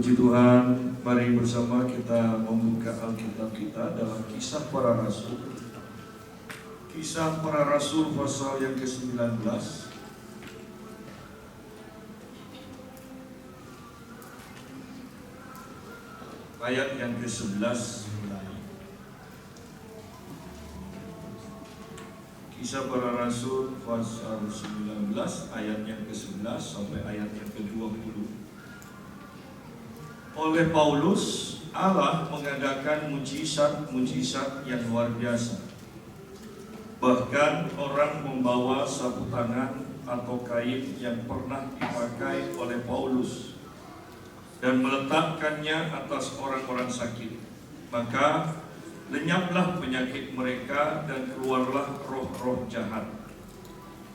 Puji Tuhan, mari bersama kita membuka Alkitab kita dalam Kisah Para Rasul. Kisah Para Rasul pasal yang ke-19. Ayat yang ke-11 mulai. Kisah Para Rasul pasal 19 ayat yang ke-11 sampai ayat yang ke-20. Oleh Paulus, Allah mengadakan mujizat-mujizat yang luar biasa. Bahkan orang membawa sapu tangan atau kain yang pernah dipakai oleh Paulus dan meletakkannya atas orang-orang sakit. Maka lenyaplah penyakit mereka dan keluarlah roh-roh jahat.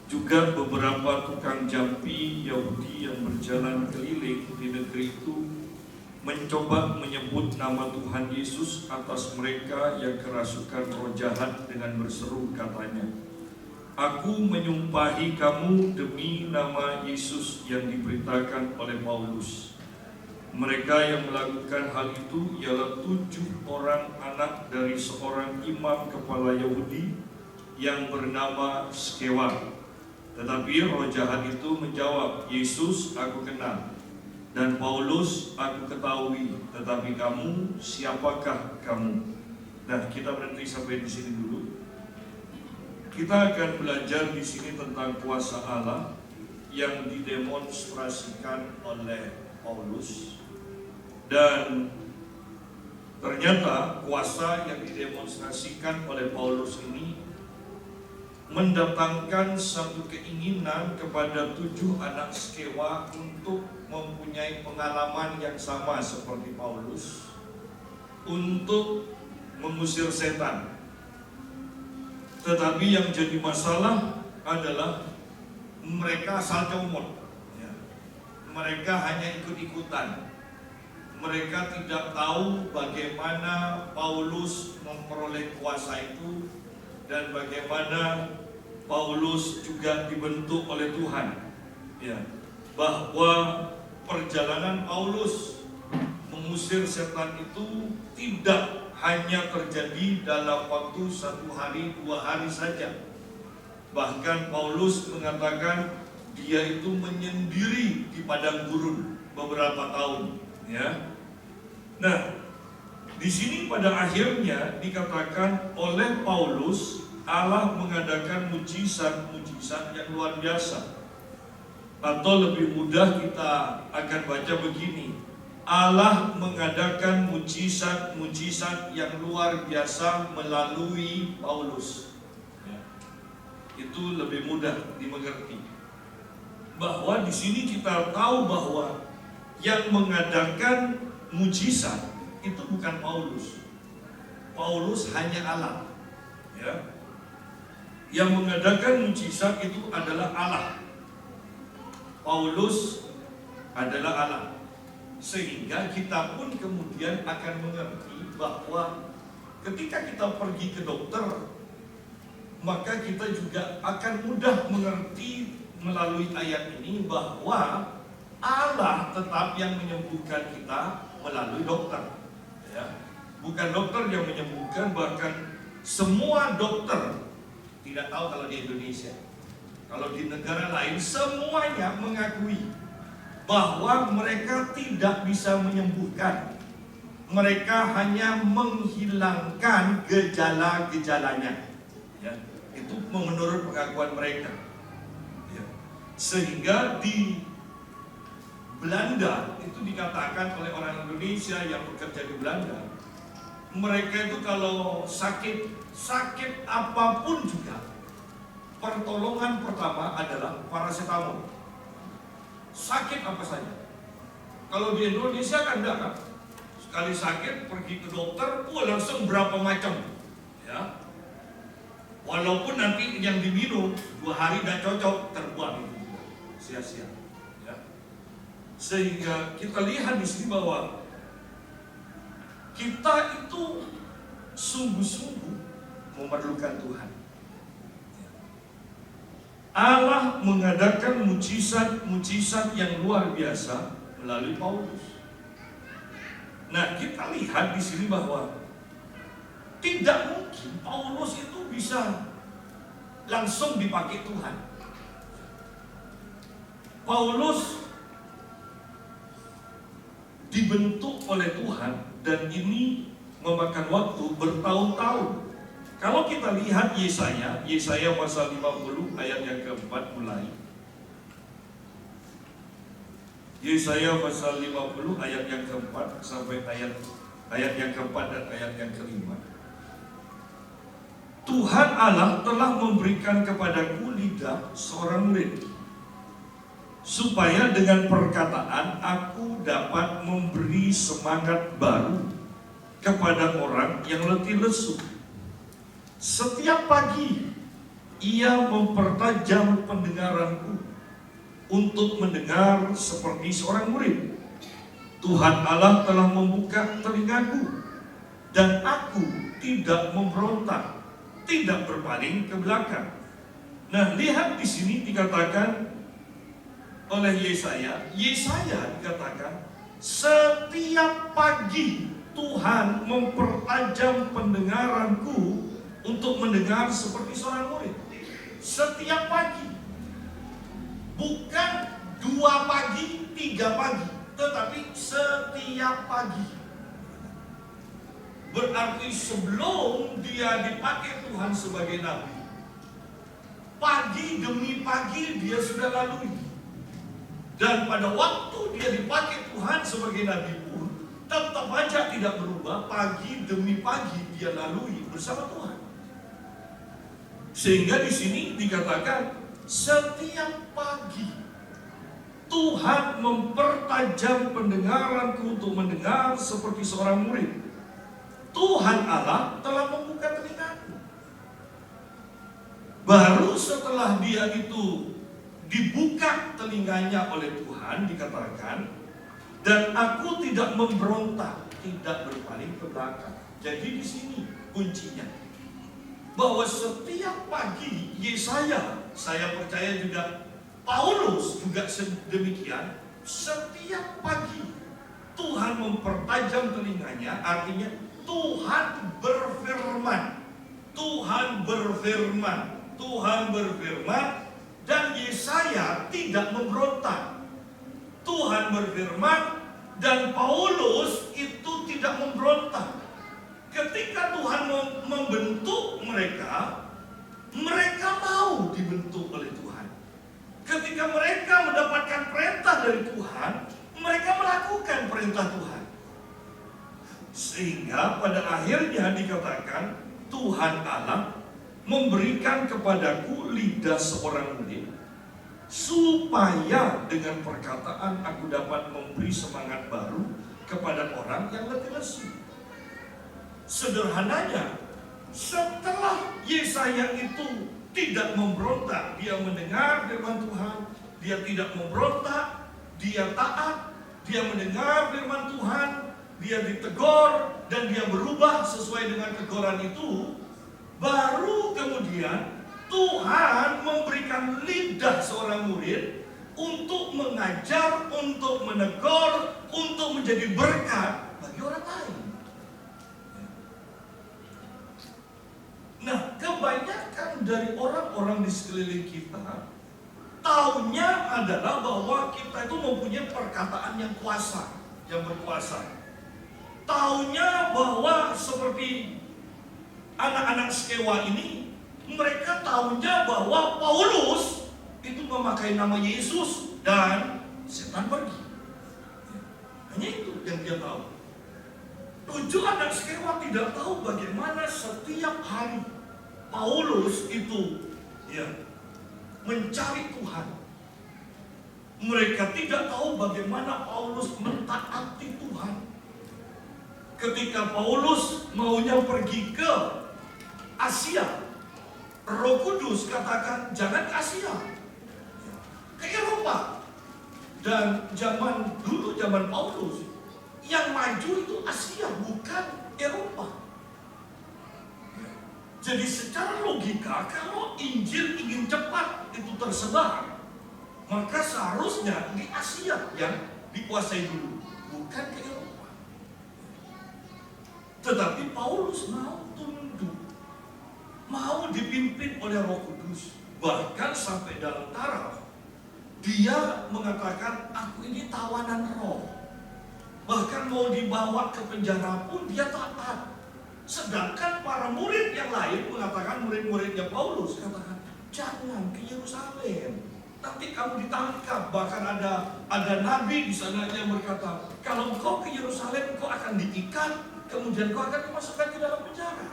Juga beberapa tukang jampi Yahudi yang berjalan keliling di negeri itu mencoba menyebut nama Tuhan Yesus atas mereka yang kerasukan roh jahat dengan berseru, katanya, "Aku menyumpahi kamu demi nama Yesus yang diberitakan oleh Paulus." Mereka yang melakukan hal itu ialah 7 orang anak dari seorang imam kepala Yahudi yang bernama Skewa. Tetapi roh jahat itu menjawab, "Yesus aku kenal, dan Paulus aku ketahui, tetapi kamu, siapakah kamu?" Nah, kita berhenti sampai di sini dulu. Kita akan belajar di sini tentang kuasa Allah yang didemonstrasikan oleh Paulus. Dan ternyata kuasa yang didemonstrasikan oleh Paulus ini mendatangkan satu keinginan kepada 7 anak Skewa untuk mempunyai pengalaman yang sama seperti Paulus untuk mengusir setan. Tetapi yang jadi masalah adalah mereka asal comot, ya. Mereka hanya ikut-ikutan. Mereka tidak tahu bagaimana Paulus memperoleh kuasa itu dan bagaimana Paulus juga dibentuk oleh Tuhan, ya. Bahwa perjalanan Paulus mengusir setan itu tidak hanya terjadi dalam waktu 1 hari 2 hari saja. Bahkan Paulus mengatakan dia itu menyendiri di padang gurun beberapa tahun, ya. Nah, di sini pada akhirnya dikatakan oleh Paulus, Allah mengadakan mujizat-mujizat yang luar biasa. Atau lebih mudah kita akan baca begini, Allah mengadakan mujizat-mujizat yang luar biasa melalui Paulus, ya. Itu lebih mudah dimengerti. Bahwa di sini kita tahu bahwa yang mengadakan mujizat itu bukan Paulus. Paulus hanya Allah, ya. Yang mengadakan mujizat itu adalah Allah. Paulus adalah Allah. Sehingga kita pun kemudian akan mengerti bahwa ketika kita pergi ke dokter, maka kita juga akan mudah mengerti melalui ayat ini bahwa Allah tetap yang menyembuhkan kita melalui dokter, ya. Bukan dokter yang menyembuhkan, bahkan semua dokter, tidak tahu kalau di Indonesia, kalau di negara lain semuanya mengakui bahwa mereka tidak bisa menyembuhkan. Mereka hanya menghilangkan gejala-gejalanya, ya. Itu menurut pengakuan mereka, ya. Sehingga di Belanda itu dikatakan oleh orang Indonesia yang bekerja di Belanda, mereka itu kalau sakit apapun juga, pertolongan pertama adalah paracetamol. Sakit apa saja. Kalau di Indonesia kan enggak, kan? Sekali sakit pergi ke dokter, langsung berapa macam, ya. Walaupun nanti yang diminum 2 hari tidak cocok, terbuang itu, sia-sia. Sehingga kita lihat di sini bahwa kita itu sungguh-sungguh memerlukan Tuhan. Allah mengadakan mujizat-mujizat yang luar biasa melalui Paulus. Nah, kita lihat di sini bahwa tidak mungkin Paulus itu bisa langsung dipakai Tuhan. Paulus dibentuk oleh Tuhan dan ini memakan waktu bertahun-tahun. Kalau kita lihat Yesaya pasal 50 ayat yang keempat mulai. Yesaya pasal 50 ayat yang keempat sampai ayat yang keempat dan ayat yang kelima. Tuhan Allah telah memberikan kepadaku lidah seorang murid, supaya dengan perkataan aku dapat memberi semangat baru kepada orang yang letih lesu. Setiap pagi ia mempertajam pendengaranku untuk mendengar seperti seorang murid. Tuhan Allah telah membuka telingaku dan aku tidak memberontak, tidak berpaling ke belakang. Nah, lihat di sini dikatakan oleh Yesaya dikatakan setiap pagi Tuhan mempertajam pendengaranku untuk mendengar seperti seorang murid. Setiap pagi, bukan 2 pagi, 3 pagi, tetapi setiap pagi. Berarti sebelum dia dipakai Tuhan sebagai nabi, pagi demi pagi dia sudah lalui. Dan pada waktu dia dipakai Tuhan sebagai nabi pun tetap aja tidak berubah, pagi demi pagi dia lalui bersama Tuhan. Sehingga di sini dikatakan setiap pagi Tuhan mempertajam pendengaranku untuk mendengar seperti seorang murid. Tuhan Allah telah membuka telingaku. Baru setelah dia itu dibuka telinganya oleh Tuhan dikatakan, dan aku tidak memberontak, tidak berpaling ke belakang. Jadi di sini kuncinya, bahwa setiap pagi Yesaya, saya percaya juga Paulus juga demikian, setiap pagi Tuhan mempertajam telinganya, artinya Tuhan berfirman, dan Yesaya tidak memberontak. Tuhan berfirman dan Paulus itu tidak memberontak. Ketika Tuhan membentuk mereka, mereka mau dibentuk oleh Tuhan. Ketika mereka mendapatkan perintah dari Tuhan, mereka melakukan perintah Tuhan. Sehingga pada akhirnya dikatakan Tuhan Allah memberikan kepadaku lidah seorang murid, supaya dengan perkataan aku dapat memberi semangat baru kepada orang yang letih lesu. Sederhananya, setelah Yesaya itu tidak memberontak, dia mendengar firman Tuhan, dia tidak memberontak, dia taat, dia mendengar firman Tuhan, dia ditegur dan dia berubah sesuai dengan teguran itu, baru kemudian Tuhan memberikan lidah seorang murid untuk mengajar, untuk menegur, untuk menjadi berkat bagi orang lain. Nah, kebanyakan dari orang-orang di sekeliling kita taunya adalah bahwa kita itu mempunyai perkataan yang kuasa, yang berkuasa. Taunya bahwa seperti anak-anak Skewa ini, mereka tahunya bahwa Paulus itu memakai nama Yesus dan setan pergi. Hanya itu yang dia tahu. 7 anak Skewa tidak tahu bagaimana setiap hari Paulus itu mencari Tuhan. Mereka tidak tahu bagaimana Paulus mentaati Tuhan. Ketika Paulus maunya pergi ke Asia, Roh Kudus katakan jangan ke Asia, ke Eropa. Dan zaman Paulus yang maju itu Asia, bukan Eropa. Jadi secara logika, kalau Injil ingin cepat itu tersebar, maka seharusnya di Asia yang dikuasai dulu, bukan ke Eropa. Tetapi Paulus mau tunduk, mau dipimpin oleh Roh Kudus. Bahkan sampai dalam taraf dia mengatakan, aku ini tawanan roh. Bahkan mau dibawa ke penjara pun dia taat. Sedangkan para murid yang lain mengatakan, murid-muridnya Paulus katakan, jangan ke Yerusalem, nanti kamu ditangkap. Bahkan ada nabi di sana yang berkata, kalau engkau ke Yerusalem engkau akan diikat, kemudian engkau akan dimasukkan ke dalam penjara.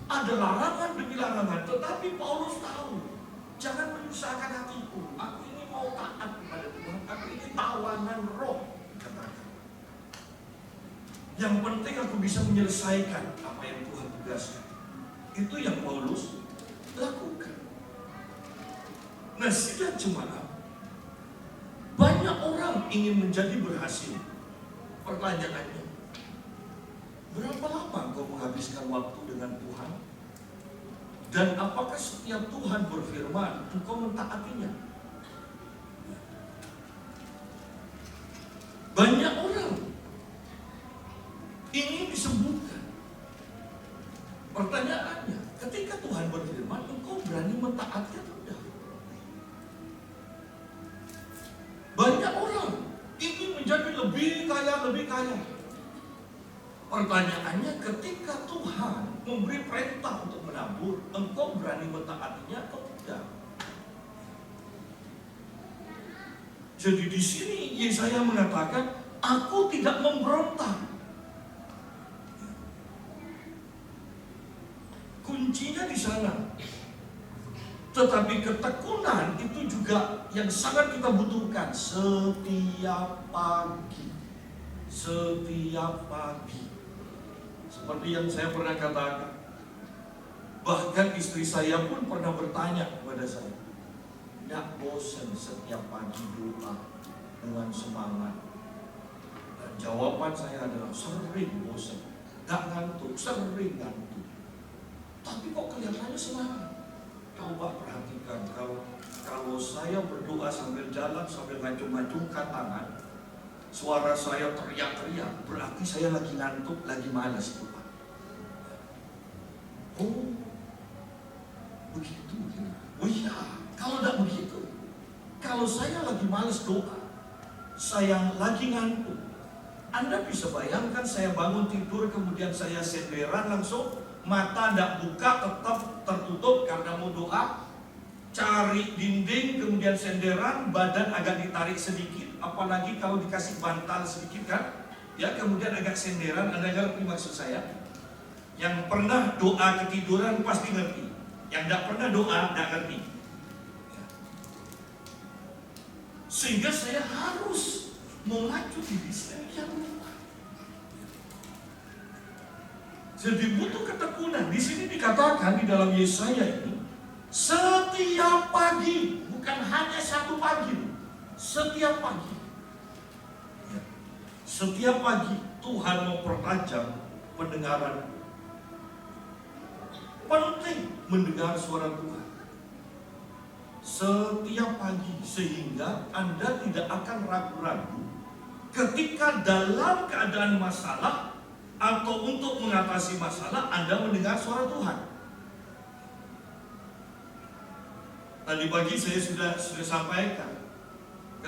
Ada larangan demi larangan, tetapi Paulus tahu, jangan menyusahkan hatiku. Aku ini mau taat kepada Tuhan, aku ini tawanan roh. Yang penting aku bisa menyelesaikan apa yang Tuhan tugaskan. Itu yang Paulus lakukan. Nah, sidang jemaat, banyak orang ingin menjadi berhasil. Pertanyaannya, berapa lama kau menghabiskan waktu dengan Tuhan? Dan apakah setiap Tuhan berfirman, engkau mentaatinya? Banyak orang ingin disembuhkan. Pertanyaannya, ketika Tuhan berfirman, engkau berani mentaati atau tidak? Banyak orang ingin menjadi lebih kaya. Pertanyaannya, ketika Tuhan memberi perintah untuk menabur, engkau berani mentaatinya atau tidak? Jadi di sini Yesaya mengatakan, aku tidak memberontak. Kuncinya di sana. Tetapi ketekunan itu juga yang sangat kita butuhkan setiap pagi. Setiap pagi. Seperti yang saya pernah katakan. Bahkan istri saya pun pernah bertanya kepada saya, tidak bosan setiap pagi doa dengan semangat? Dan jawaban saya adalah sering bosan, tidak ngantuk, sering ngantuk. Tapi kok kelihatannya semangat. Coba perhatikan, kalau saya berdoa sambil jalan, sambil ngacung-ngacungkan tangan, suara saya teriak-teriak, berarti saya lagi ngantuk, lagi malas doa. Oh, begitu. Oh iya, kalau tidak begitu, kalau saya lagi malas doa, saya lagi ngantuk, Anda bisa bayangkan saya bangun tidur, kemudian saya senderan langsung, mata tidak buka, tetap tertutup karena mau doa, cari dinding, kemudian senderan, badan agak ditarik sedikit, apalagi kalau dikasih bantal sedikit kan, ya kemudian agak senderan. Anda ngerti maksud saya? Yang pernah doa ketiduran pasti ngerti, yang tidak pernah doa tidak ngerti. Sehingga saya harus memacu diri saya yang lupa. Jadi butuh ketekunan. Di sini dikatakan di dalam Yesaya ini, setiap pagi, bukan hanya satu pagi, setiap pagi. Setiap pagi Tuhan mempertajam pendengaran. Penting mendengar suara Tuhan setiap pagi, sehingga Anda tidak akan ragu-ragu ketika dalam keadaan masalah atau untuk mengatasi masalah Anda mendengar suara Tuhan. Tadi pagi saya sudah sampaikan,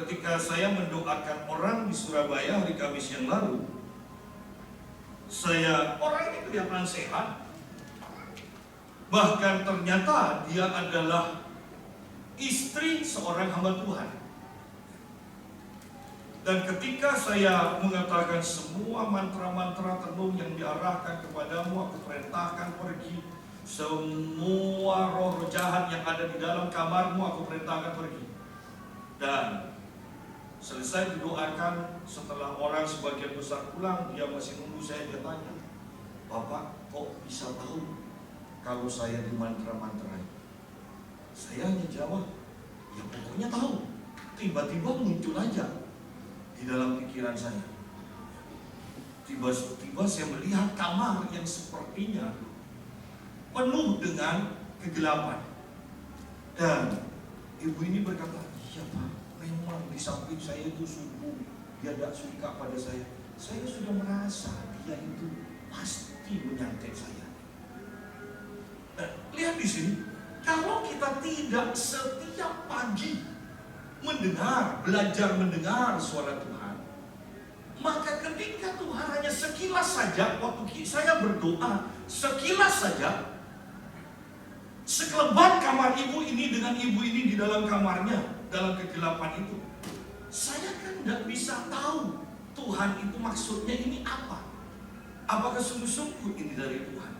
ketika saya mendoakan orang di Surabaya hari Kamis yang lalu, orang ini kelihatan sehat, bahkan ternyata dia adalah istri seorang hamba Tuhan. Dan ketika saya mengatakan semua mantra-mantra tenung yang diarahkan kepadamu, aku perintahkan pergi. Semua roh jahat yang ada di dalam kamarmu, aku perintahkan pergi. Dan selesai didoakan, setelah orang sebagian besar pulang, dia masih nunggu saya. Dia tanya, Bapak kok bisa tahu kalau saya di mantra-mantra? Saya hanya jawab, ya pokoknya tahu. Tiba-tiba muncul aja di dalam pikiran saya. Tiba-tiba saya melihat kamar yang sepertinya penuh dengan kegelapan. Dan ibu ini berkata, iya Pak, memang di samping saya itu subuh, dia tidak suka pada saya. saya sudah merasa dia itu pasti menyantet saya. Nah, lihat di sini, kalau kita tidak setiap pagi belajar mendengar suara Tuhan, maka ketika Tuhan hanya sekilas saja, waktu saya berdoa, sekilas saja, sekelebat kamar ibu ini dengan ibu ini di dalam kamarnya, dalam kegelapan itu, saya kan tidak bisa tahu Tuhan itu maksudnya ini apa. Apakah sungguh-sungguh ini dari Tuhan?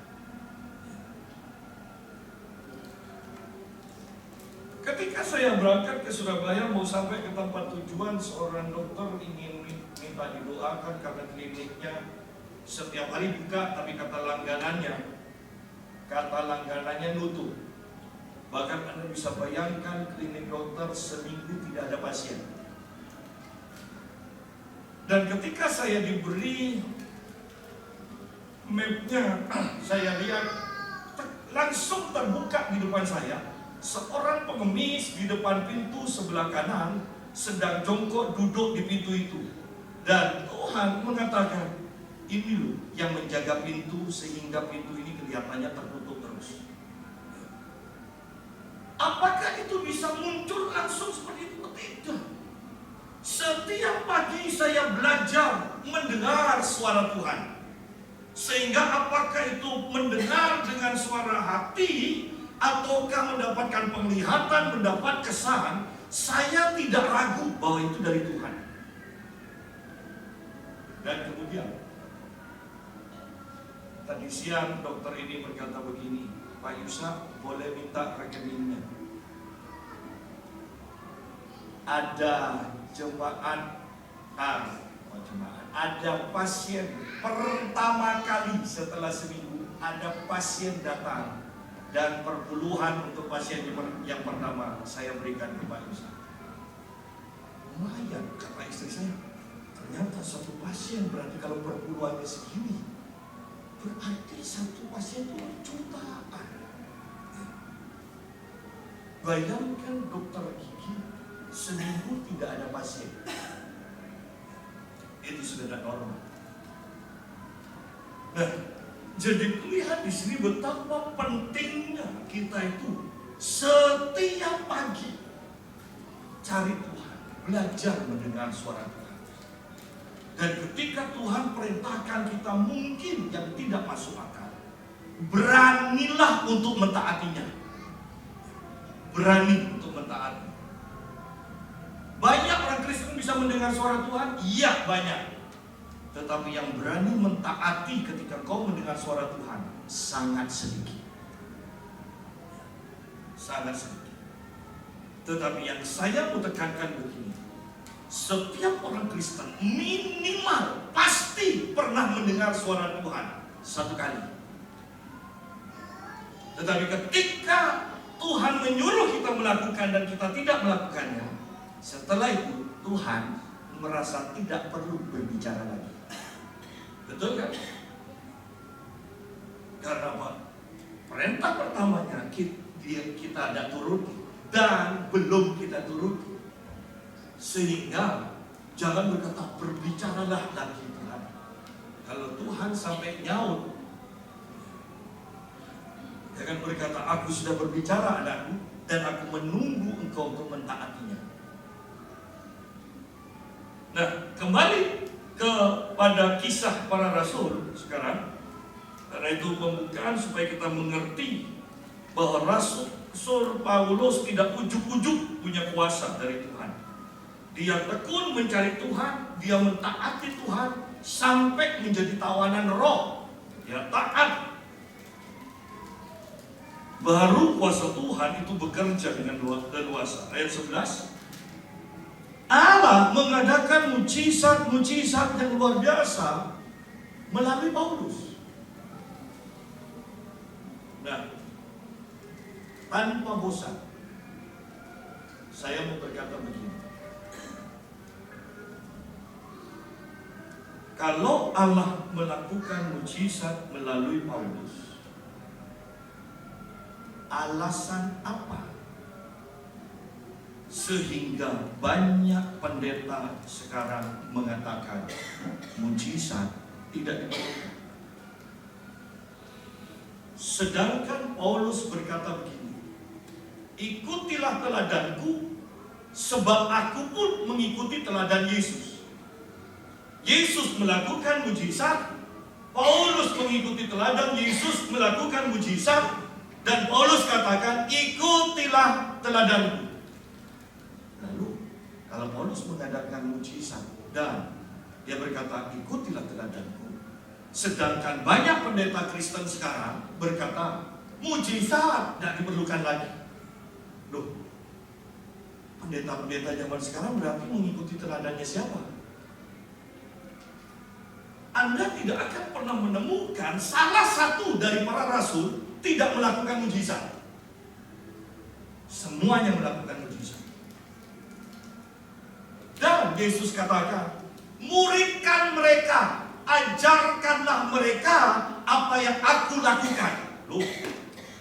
Ketika saya berangkat ke Surabaya mau sampai ke tempat tujuan, seorang dokter ingin minta didoakan karena kliniknya setiap hari buka, tapi kata langganannya nutup. Bahkan Anda bisa bayangkan klinik dokter seminggu tidak ada pasien. Dan ketika saya diberi mapnya, saya lihat langsung terbuka di depan saya seorang pengemis di depan pintu sebelah kanan sedang jongkok duduk di pintu itu. Dan Tuhan mengatakan, ini loh yang menjaga pintu sehingga pintu ini kelihatannya tertutup terus. Apakah itu bisa muncul langsung seperti itu? Tidak. Setiap pagi saya belajar mendengar suara Tuhan. Sehingga apakah itu mendengar dengan suara hati ataukah mendapatkan penglihatan, mendapat kesan, saya tidak ragu bahwa itu dari Tuhan. Dan kemudian tadi siang dokter ini berkata begini, Pak Yusa, boleh minta rekeningnya. Ada ada pasien pertama kali setelah seminggu, ada pasien datang dan perpuluhan untuk pasien yang pertama saya berikan ke Pak Yusa. Lumayan, kata istri saya. Ternyata satu pasien berarti kalau perpuluhannya segini, berarti satu pasien itu jutaan. Bayangkan dokter gigi seminggu tidak ada pasien. Itu sudah tidak normal. Nah, jadi lihat di sini betapa pentingnya kita itu setiap pagi cari Tuhan, belajar mendengar suara Tuhan. Dan ketika Tuhan perintahkan kita mungkin yang tidak masuk akal, beranilah untuk mentaatinya. Berani untuk mentaati. Banyak orang Kristen bisa mendengar suara Tuhan? Iya, banyak. Tetapi yang berani mentaati ketika kau mendengar suara Tuhan sangat sedikit. Sangat sedikit. Tetapi yang saya mau tekankan begini, setiap orang Kristen minimal pasti pernah mendengar suara Tuhan satu kali. Tetapi ketika Tuhan menyuruh kita melakukan dan kita tidak melakukannya, setelah itu Tuhan merasa tidak perlu berbicara lagi. Betul kan? Karena apa? Perintah pertamanya kita ada turuti dan belum kita turuti. Sehingga jangan berkata berbicaralah lagi Tuhan. Kalau Tuhan sampai nyaut, jangan berkata aku sudah berbicara anakku dan aku menunggu engkau untuk mentaatinya. Nah, kembali kepada kisah para rasul sekarang. Karena itu pembukaan supaya kita mengerti bahwa Rasul Paulus tidak ujuk-ujuk punya kuasa dari Tuhan. Dia tekun mencari Tuhan, dia mentaati Tuhan sampai menjadi tawanan roh. Dia taat. Baru kuasa Tuhan itu bekerja dengan leluasa. Ayat 11. Allah mengadakan mujizat-mujizat yang luar biasa melalui Paulus. Nah, tanpa bosan, saya mau berkata begini. Kalau Allah melakukan mujizat melalui Paulus, alasan apa Sehingga banyak pendeta sekarang mengatakan mujizat tidak diperlukan. Sedangkan Paulus berkata begini, ikutilah teladanku, sebab aku pun mengikuti teladan Yesus. Yesus melakukan mujizat, Paulus mengikuti teladan Yesus melakukan mujizat, dan Paulus katakan ikutilah teladanku. Lalu kalau Paulus mengadakan mujizat dan dia berkata ikutilah teladanku, sedangkan banyak pendeta Kristen sekarang berkata mujizat tidak diperlukan lagi. Loh, pendeta-pendeta zaman sekarang berarti mengikuti teladannya siapa? Anda tidak akan pernah menemukan salah satu dari para rasul tidak melakukan mujizat. Semuanya melakukan mujizat. Dan Yesus katakan, muridkan mereka, ajarkanlah mereka apa yang aku lakukan. Loh,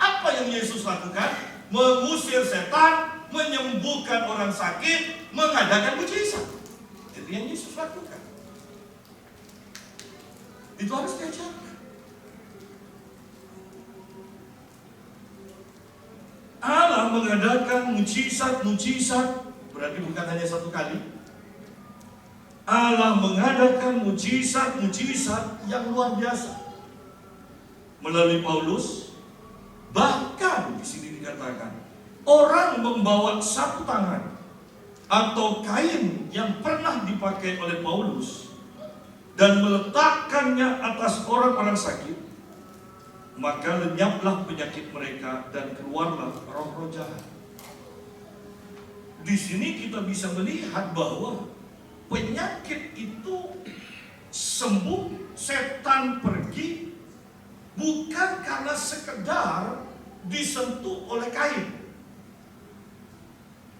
apa yang Yesus lakukan? Mengusir setan, menyembuhkan orang sakit, mengadakan mujizat. Itu yang Yesus lakukan. Itu harus diajarkan. Allah mengadakan mujizat-mujizat, berarti bukan hanya satu kali. Allah mengadakan mujizat-mujizat yang luar biasa melalui Paulus. Bahkan di sini dikatakan orang membawa sapu tangan atau kain yang pernah dipakai oleh Paulus dan meletakkannya atas orang-orang sakit, maka lenyaplah penyakit mereka dan keluarlah roh-roh jahat. Di sini kita bisa melihat bahwa penyakit itu sembuh, setan pergi, bukan karena sekedar disentuh oleh kain.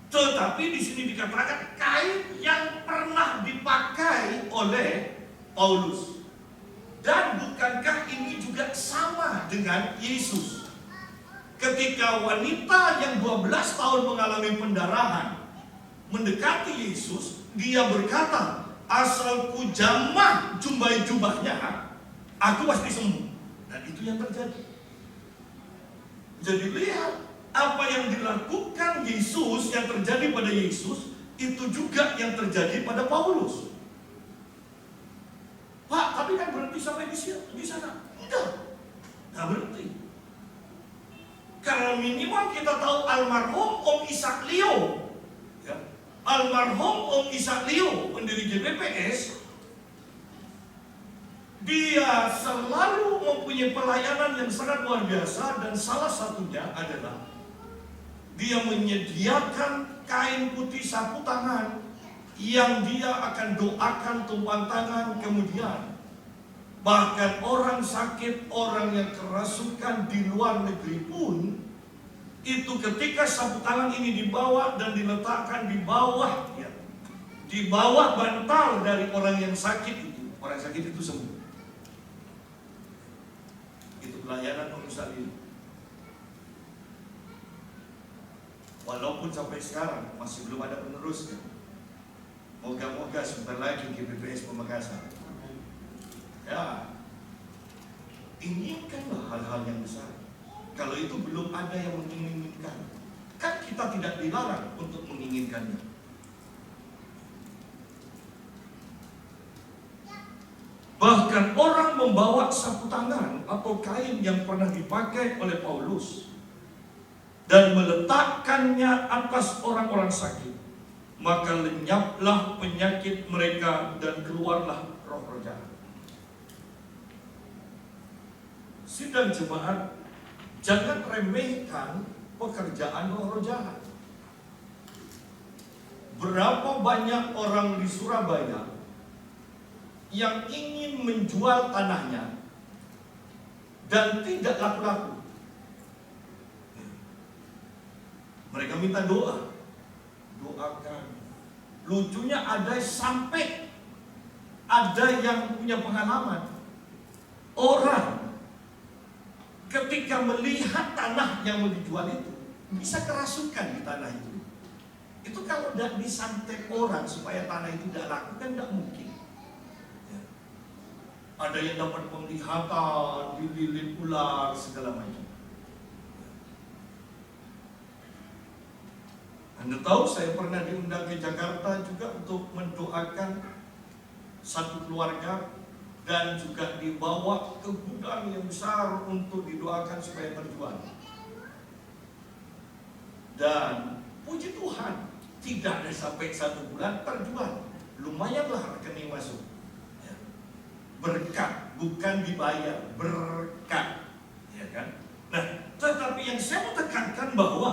Tetapi di sini dikatakan kain yang pernah dipakai oleh Paulus. Dan bukankah ini juga sama dengan Yesus? Ketika wanita yang 12 tahun mengalami pendarahan mendekati Yesus, dia berkata, asal ku jamah jubahnya, aku pasti sembuh. Dan itu yang terjadi. Jadi lihat, apa yang dilakukan Yesus, yang terjadi pada Yesus, itu juga yang terjadi pada Paulus. Pak, tapi kan berhenti sampai di sana. Enggak, nggak berhenti. Karena minimal kita tahu almarhum Om Ishak Leo, ya. Almarhum Om Ishak Leo, pendiri GBPS, dia selalu mempunyai pelayanan yang sangat luar biasa, dan salah satunya adalah dia menyediakan kain putih sapu tangan yang dia akan doakan tumpang tangan. Kemudian bahkan orang sakit, orang yang kerasukan di luar negeri pun, itu ketika sapu tangan ini dibawa dan diletakkan di bawah, ya, di bawah bantal dari orang yang sakit itu, orang sakit itu sembuh. Itu pelayanan Om Ishak Leo. Walaupun sampai sekarang masih belum ada penerusnya. Moga-moga sebentar lagi GBPS Pemekasan. Ya, inginkanlah hal-hal yang besar. Kalau itu belum ada yang menginginkan, kan kita tidak dilarang untuk menginginkannya. Bahkan orang membawa sapu tangan atau kain yang pernah dipakai oleh Paulus dan meletakkannya atas orang-orang sakit, maka lenyaplah penyakit mereka dan keluarlah roh-roh jahat. Sidang jemaat, jangan remehkan pekerjaan roh-roh jahat. Berapa banyak orang di Surabaya yang ingin menjual tanahnya dan tidak laku-laku. Mereka minta doa, doakan. Lucunya ada sampai ada yang punya pengalaman. Orang ketika melihat tanah yang mau dijual itu bisa kerasukan di tanah itu. Itu kalau tidak disantet orang supaya tanah itu tidak laku kan tidak mungkin. Ya. Ada yang dapat penglihatan, dililit ular, segala macam. Anda tahu saya pernah diundang ke Jakarta juga untuk mendoakan satu keluarga dan juga dibawa ke gudang yang besar untuk didoakan supaya terjual. Dan puji Tuhan, tidak ada sampai 1 bulan terjual. Lumayanlah rekening masuk. Ya. Berkat, bukan dibayar, berkat. Ya kan? Nah, tetapi yang saya mau tekankan bahwa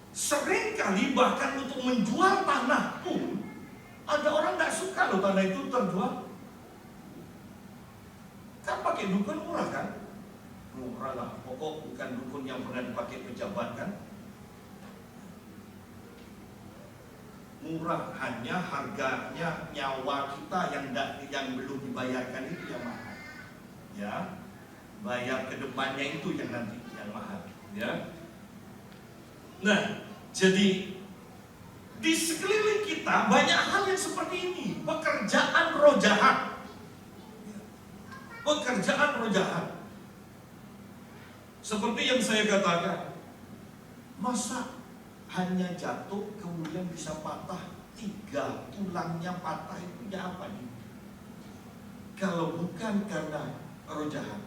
seringkali bahkan untuk menjual tanah pun ada orang tidak suka loh tanah itu terjual. Kan pakai dukun murah kan? Murah lah, pokok bukan dukun yang pernah dipakai pejabat kan? Murah, hanya harganya nyawa kita yang belum dibayarkan itu yang mahal. Ya, bayar ke depannya itu yang nanti yang mahal. Ya. Nah, jadi di sekeliling kita banyak hal yang seperti ini, pekerjaan roh jahat. Pekerjaan roh jahat. Seperti yang saya katakan, masa hanya jatuh kemudian bisa patah 3 tulangnya patah itu ya apa nih? Kalau bukan karena roh jahat.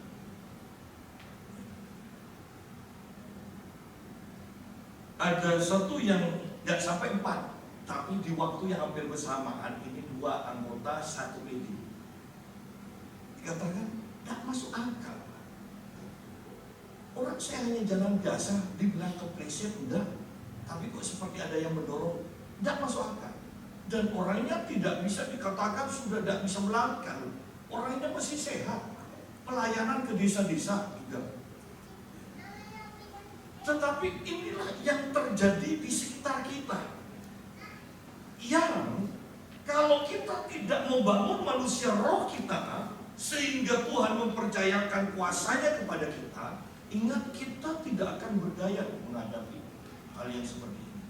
Ada satu yang tidak sampai 4, tapi di waktu yang hampir bersamaan ini 2 anggota 1 PD. Dikatakan tidak masuk akal. Orang saya hanya jalan biasa, dibilang kepleset udah, tapi kok seperti ada yang mendorong, tidak masuk akal. Dan orangnya tidak bisa dikatakan sudah tidak bisa melangkah. Orangnya masih sehat, pelayanan ke desa-desa juga. Tetapi inilah yang terjadi di sekitar kita. Yang kalau kita tidak membangun manusia roh kita, sehingga Tuhan mempercayakan kuasanya kepada kita, ingat kita tidak akan berdaya menghadapi hal yang seperti ini.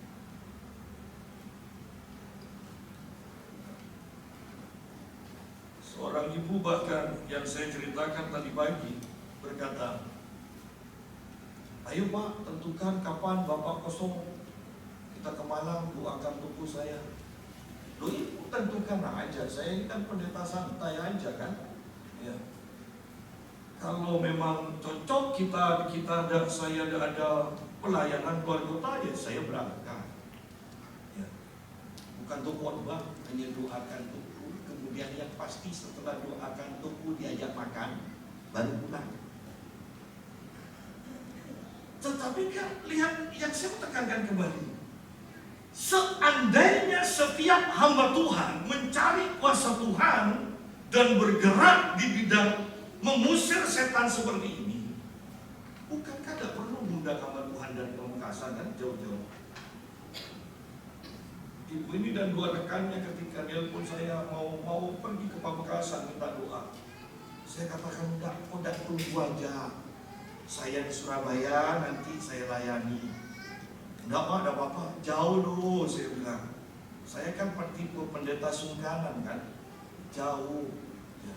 Seorang ibu bahkan yang saya ceritakan tadi pagi berkata, ayo Pak, tentukan kapan Bapak kosong, kita ke Malang, doakan tubuh saya. Loh ibu tentukan aja, saya ini kan pendeta santai aja kan. Ya. Kalau memang cocok kita ada, saya ada pelayanan keluar kota, ya saya berangkat. Ya. Bukan untuk khotbah, hanya doakan tubuh. Kemudian yang pasti setelah doakan tubuh diajak makan, baru pulang. Tetapi kan lihat yang saya tekankan kembali, seandainya setiap hamba Tuhan mencari kuasa Tuhan dan bergerak di bidang mengusir setan seperti ini, bukankah tidak perlu mengundang hamba Tuhan dari Pamekasan kan jauh-jauh? Ibu ini dan 2 rekannya ketika nelpon saya mau pergi ke Pamekasan minta doa, saya katakan enggak, kok tidak tunggu aja. Saya di Surabaya nanti saya layani. Enggak Pak, ada apa-apa, jauh loh saya bilang. Saya kan tipe pendeta sungkanan kan, jauh. Ya.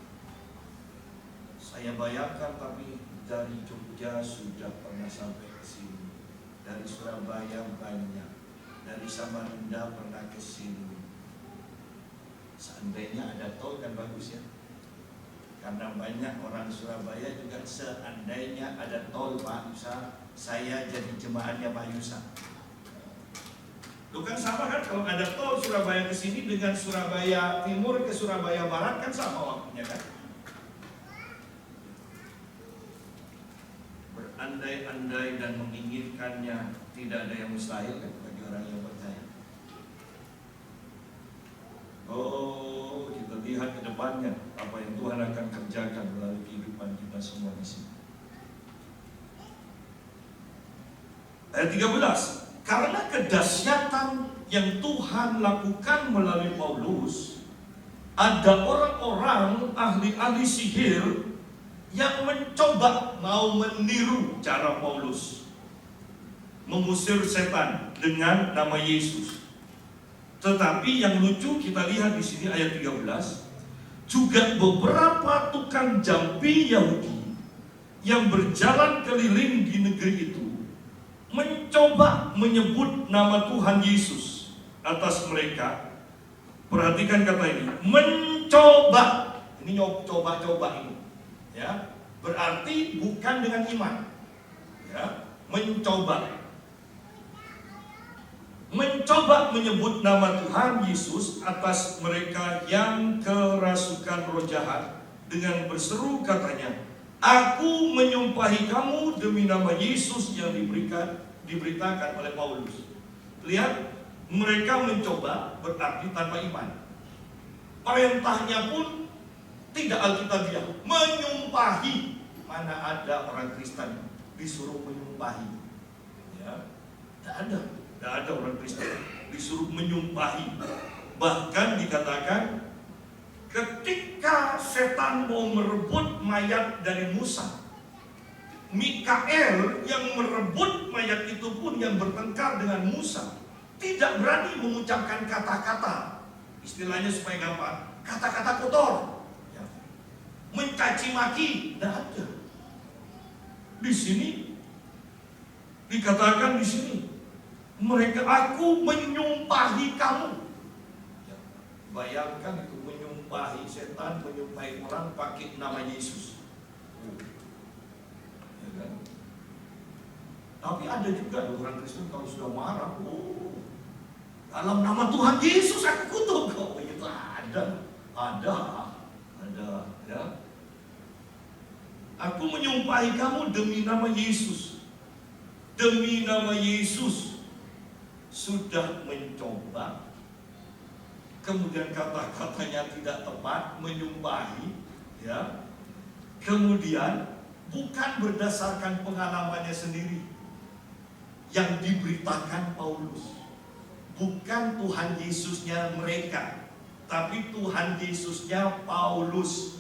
Saya bayangkan tapi dari Jogja sudah pernah sampai ke sini, dari Surabaya banyak, dari Samarinda pernah ke sini. Seandainya ada tol kan bagus ya. Karena banyak orang Surabaya juga seandainya ada tol Pak Yusa, saya jadi jemaatnya Pak Yusa. Itu kan sama kan, kalau ada tol Surabaya ke sini dengan Surabaya Timur ke Surabaya Barat kan sama waktunya kan. Berandai-andai dan menginginkannya, tidak ada yang mustahil kan bagi orang yang percaya. Oh, kita lihat ke depannya apa yang Tuhan akan kerjakan melalui kehidupan kita semua di sini. Ayat 13. Karena kedahsyatan yang Tuhan lakukan melalui Paulus, ada orang-orang ahli-ahli sihir yang mencoba mau meniru cara Paulus mengusir setan dengan nama Yesus. Tetapi yang lucu kita lihat di sini ayat 13, juga beberapa tukang jambi Yahudi yang berjalan keliling di negeri itu mencoba menyebut nama Tuhan Yesus atas mereka. Perhatikan kata ini, mencoba. Ini coba-coba ini, ya, berarti bukan dengan iman, ya, mencoba menyebut nama Tuhan Yesus atas mereka yang kerasukan roh jahat dengan berseru katanya, aku menyumpahi kamu demi nama Yesus yang diberitakan oleh Paulus. Lihat, mereka mencoba berarti tanpa iman. Perintahnya pun tidak alkitabiah, menyumpahi. Mana ada orang Kristen disuruh menyumpahi? Ya, tidak ada orang Kristen disuruh menyumpahi. Bahkan dikatakan ketika setan mau merebut mayat dari Musa, Mikael yang merebut mayat itu pun yang bertengkar dengan Musa tidak berani mengucapkan kata-kata, istilahnya supaya gampang, kata-kata kotor, ya, mencaci maki, tidak ada. Di sini dikatakan di sini, mereka, aku menyumpahi kamu. Ya, bayangkan itu, menyumpahi, setan menyumpahi orang pakai nama Yesus. Ya kan? Tapi ada juga orang Kristen kalau sudah marah, dalam nama Tuhan Yesus aku kutuk. Oh, itu ada, ya. Aku menyumpahi kamu demi nama Yesus. Demi nama Yesus. Sudah mencoba, kemudian kata-katanya tidak tepat, menyumpahi, ya. Kemudian bukan berdasarkan pengalamannya sendiri yang diberitakan Paulus, bukan Tuhan Yesusnya mereka, tapi Tuhan Yesusnya Paulus.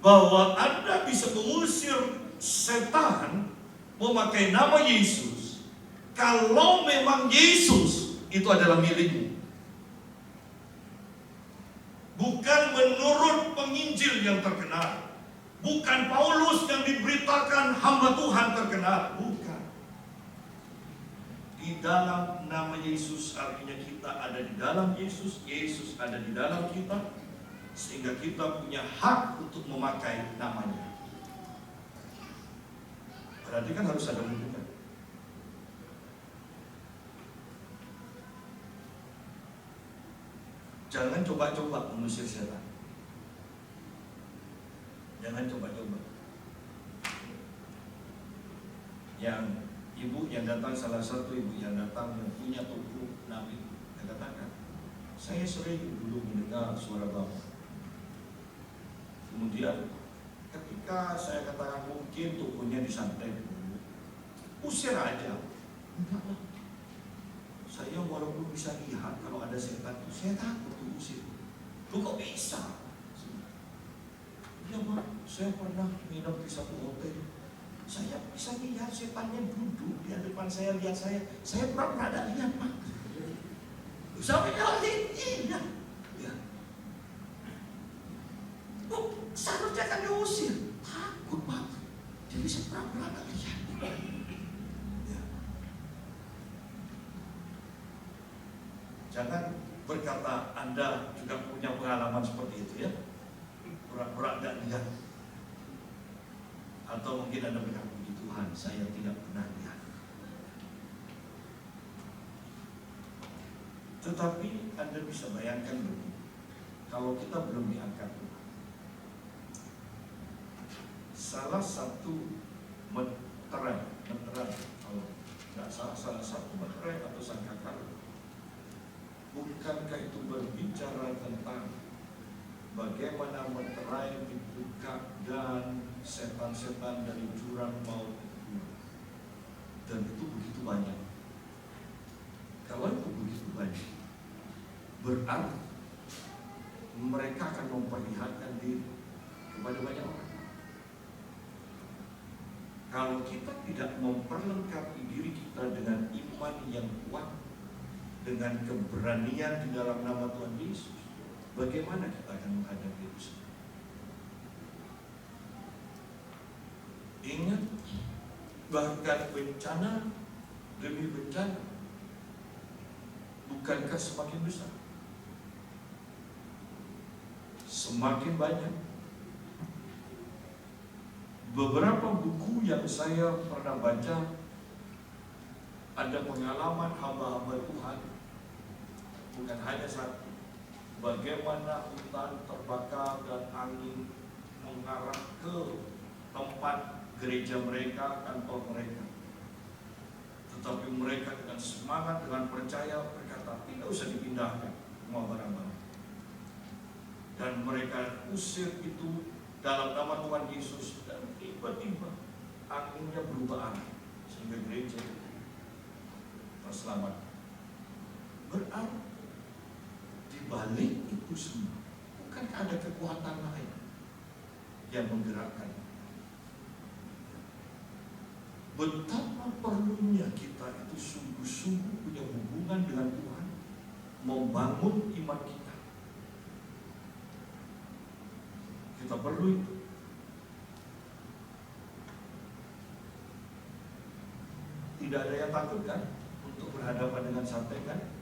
Bahwa Anda bisa mengusir setan memakai nama Yesus kalau memang Yesus itu adalah milikmu, bukan menurut penginjil yang terkenal, bukan Paulus yang diberitakan hamba Tuhan terkenal, bukan. Di dalam nama Yesus, artinya kita ada di dalam Yesus, Yesus ada di dalam kita, sehingga kita punya hak untuk memakai namanya. Berarti kan harus ada hubungan. Jangan coba-coba mengusir setan. Jangan coba-coba. Yang ibu yang datang, salah satu ibu yang datang yang punya toko Nabi, dia katakan, saya sering dulu mendengar suara Bapak. Kemudian ketika saya katakan mungkin tokonya disantet, usir aja. Enggak lah. Saya walaupun bisa lihat kalau ada setan itu, saya takut usir. Lu kok bisa? Ya Mak, saya pernah nginep di satu hotel. Saya bisa lihat setannya duduk di depan saya, lihat saya pernah ada lihat Mak. Sampai nyalain, iya. Ya. Seharusnya kan diusir. Takut Mak. Jadi saya pernah ada lihat. Ya. Jangan berkata Anda juga punya pengalaman seperti itu, ya. Pura-pura tidak lihat. Atau mungkin Anda berkata, puji Tuhan, saya tidak pernah lihat. Tetapi Anda bisa bayangkan begini, kalau kita belum diangkat, salah satu meterai, kalau tidak salah satu meterai atau sangkakala, bukankah itu berbicara tentang bagaimana meterai dibuka dan setan-setan dari jurang maut itu, dan itu begitu banyak. Kalau itu begitu banyak, berarti mereka akan memperlihatkan diri kepada banyak orang. Kalau kita tidak memperlengkapi diri kita dengan iman yang kuat dengan keberanian di dalam nama Tuhan Yesus, bagaimana kita akan menghadapi itu semua? Ingat, bahkan bencana demi bencana, bukankah semakin besar? Semakin banyak. Beberapa buku yang saya pernah baca, ada pengalaman hamba-hamba Tuhan, bukan hanya satu, bagaimana hutan terbakar dan angin mengarah ke tempat gereja mereka, kantor mereka. Tetapi mereka dengan semangat, dengan percaya berkata, tidak usah dipindahkan semua barang-barang. Dan mereka usir itu dalam nama Tuhan Yesus, dan tiba-tiba anginnya berubah arah sehingga gereja terselamat. Berarti di balik itu semua, bukankah ada kekuatan lain yang menggerakkan? Betapa perlunya kita itu sungguh-sungguh punya hubungan dengan Tuhan, membangun iman kita. Kita perlu itu. Tidak ada yang takut kan untuk berhadapan dengan santai kan?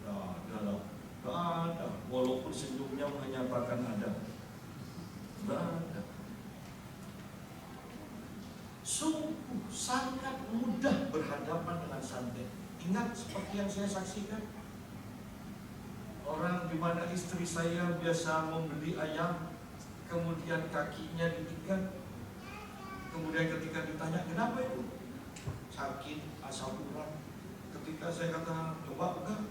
Tidak ada. Walaupun senyumnya menyatakan ada. Tidak ada. Sungguh sangat mudah berhadapan dengan santai. Ingat seperti yang saya saksikan, orang di mana istri saya biasa membeli ayam, kemudian kakinya diikat, kemudian ketika ditanya kenapa itu, sakit asam urat. Ketika saya kata coba enggak,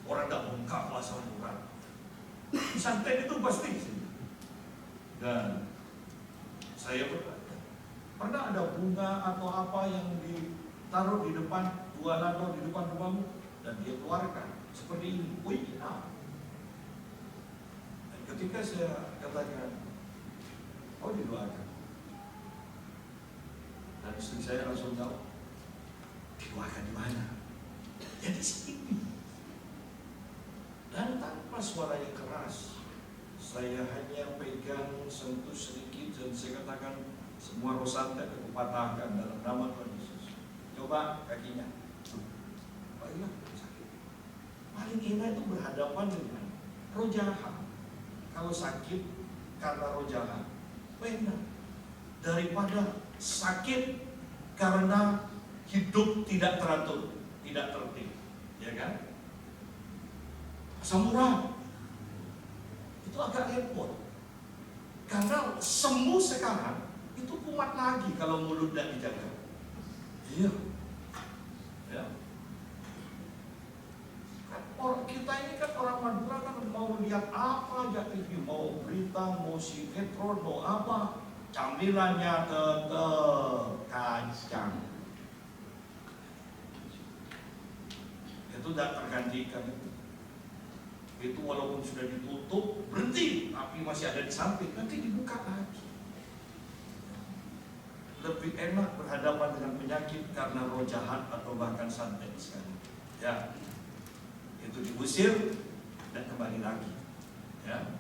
orang tidak bengkak asam urat. Santai itu pasti. Dan saya bertanya, pernah ada bunga atau apa yang ditaruh di depan, jualan atau di depan rumahmu, dan dia keluarkan seperti ini? Oh iya. Dan ketika saya katakan, oh didoakan, dan istri saya langsung jawab, didoakan di mana? Ya di sini. Dan tanpa suara yang keras, saya hanya pegang, sentuh sedikit, dan saya katakan, semua roh santet aku patahkan dalam nama Tuhan Yesus. Coba kakinya. Oh iya, sakit. Paling enak itu berhadapan dengan roh jahat. Kalau sakit karena roh jahat, enak daripada sakit karena hidup tidak teratur, tidak tertib, ya kan? Asam urat itu agak repot, karena sembuh sekarang itu kumat lagi kalau mulut dan dijaga. Iya, ya. Kan orang kita ini kan orang Madura kan mau lihat apa aja TV, mau berita, mau sinetron, mau apa, camilannya tetap kacang. Itu tidak tergantikan itu. Itu walaupun sudah ditutup, berhenti, tapi masih ada di samping, nanti dibuka lagi. Lebih enak berhadapan dengan penyakit karena roh jahat atau bahkan santet sekali. Ya, itu diusir dan kembali lagi. Ya,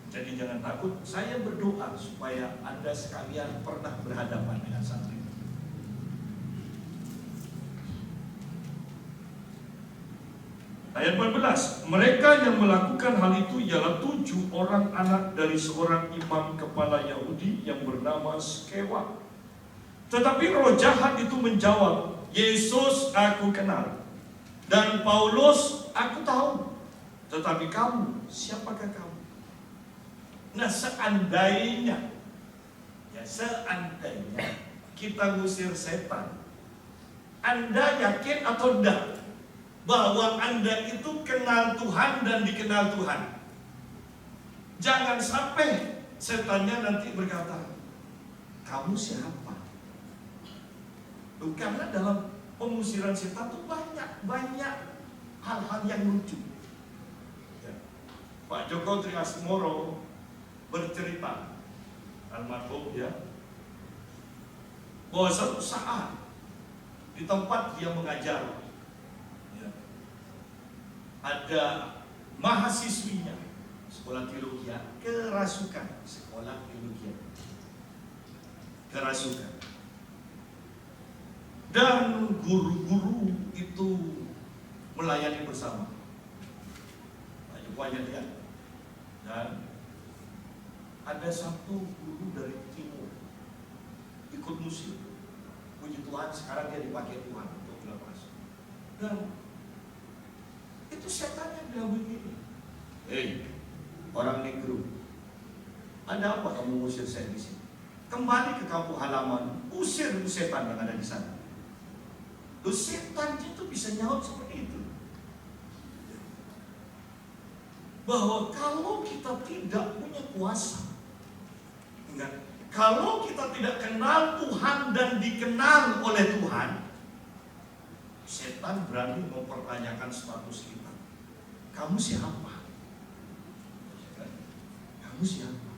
jadi jangan takut. Saya berdoa supaya Anda sekalian pernah berhadapan dengan santet. Ayat 14, mereka yang melakukan hal itu ialah 7 orang anak dari seorang imam kepala Yahudi yang bernama Skewa. Tetapi roh jahat itu menjawab, Yesus aku kenal, dan Paulus aku tahu, tetapi kamu, siapakah kamu? Nah seandainya kita ngusir setan, Anda yakin atau tidak bahwa Anda itu kenal Tuhan dan dikenal Tuhan? Jangan sampai setannya nanti berkata, kamu siapa? Karena dalam pengusiran setan itu banyak hal-hal yang lucu. Ya. Pak Joko Triasmoro bercerita, almarhum ya, bahwa suatu saat di tempat dia mengajar. Ya. Ada mahasiswinya, sekolah teologi, kerasukan, sekolah teologi, kerasukan. Dan guru-guru itu melayani bersama. Banyak ya. Dan ada satu guru dari timur ikut musik. Puji Tuhan, sekarang dia dipakai Tuhan untuk lepas. Dan itu setannya bilang begini, hei orang negro, ada apa kamu usir saya di sini? Kembali ke kampung halaman, usir setan yang ada di sana. Loh, setan itu bisa nyaut seperti itu. Bahwa kalau kita tidak punya kuasa, ingat, kalau kita tidak kenal Tuhan dan dikenal oleh Tuhan, setan berani mempertanyakan status kita. Kamu siapa? Kamu siapa?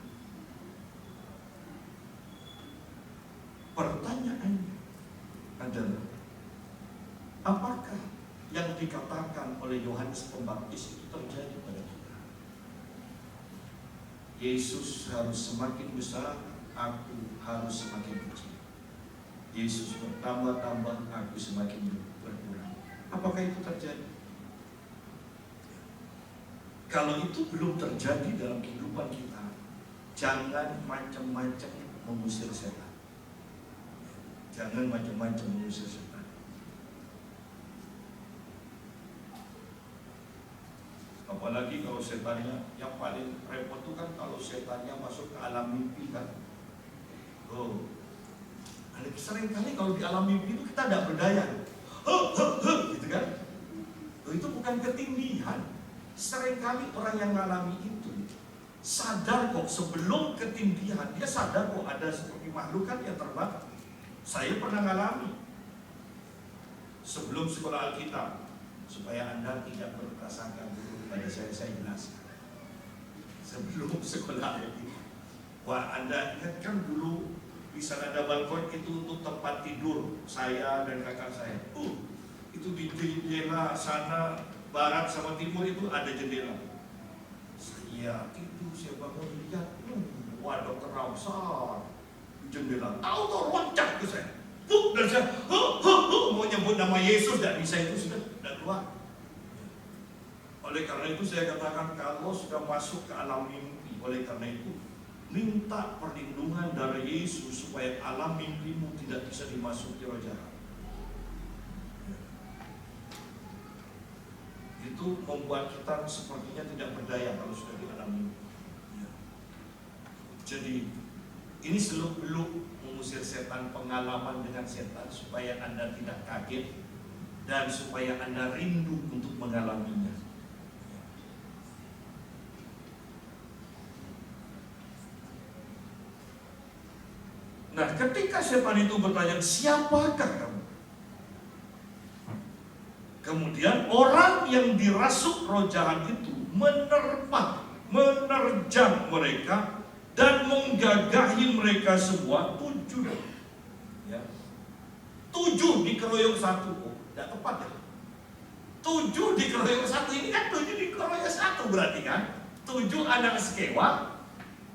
Pertanyaannya adalah, apakah yang dikatakan oleh Yohanes Pembaptis itu terjadi pada kita? Yesus harus semakin besar, aku harus semakin kecil. Yesus bertambah-tambah, aku semakin berkurang. Apakah itu terjadi? Kalau itu belum terjadi dalam kehidupan kita, jangan macam-macam mengusir setan. Jangan macam-macam mengusir setan. Apalagi kalau setannya, yang paling repot itu kan kalau setannya masuk ke alam mimpi kan. Oh, sering kali kalau di alam mimpi itu kita tidak berdaya, gitu kan? Oh, itu bukan ketindihan. Sering kali orang yang mengalami itu sadar kok sebelum ketindihan, dia sadar kok ada seperti makhluk kan yang terbang. Saya pernah mengalami sebelum sekolah Alkitab, supaya Anda tidak berprasangka buruk pada saya jelaskan. Sebelum sekolah Alkitab, wah, Anda ingat kan dulu di sana ada balkon itu untuk tempat tidur saya dan kakak saya. Itu di jendela sana barat sama timur itu ada jendela. Saya tidur, saya bangun lihat, ada kerang besar di jendela. Tahu loncat ke saya. Dan saya mau nyebut nama Yesus, tidak bisa, itu sudah tidak keluar. Oleh karena itu saya katakan, kalau sudah masuk ke alam mimpi, oleh karena itu minta perlindungan dari Yesus supaya alam mimpimu tidak bisa dimasuki roh jahat. Itu membuat kita sepertinya tidak berdaya kalau sudah di alam mimpi. Jadi ini seluk-beluk mengusir setan, pengalaman dengan setan, supaya Anda tidak kaget dan supaya Anda rindu untuk mengalaminya. Nah, ketika setan itu bertanya, siapakah kamu? Kemudian orang yang dirasuk roh jahat itu menerjang mereka dan menggagahi mereka semua 7. Ya. 7 dikeroyok 1. Oh, tidak tepat ya. 7 dikeroyok 1, ini kan 7 dikeroyok 1 berarti kan 7 anak sekewa.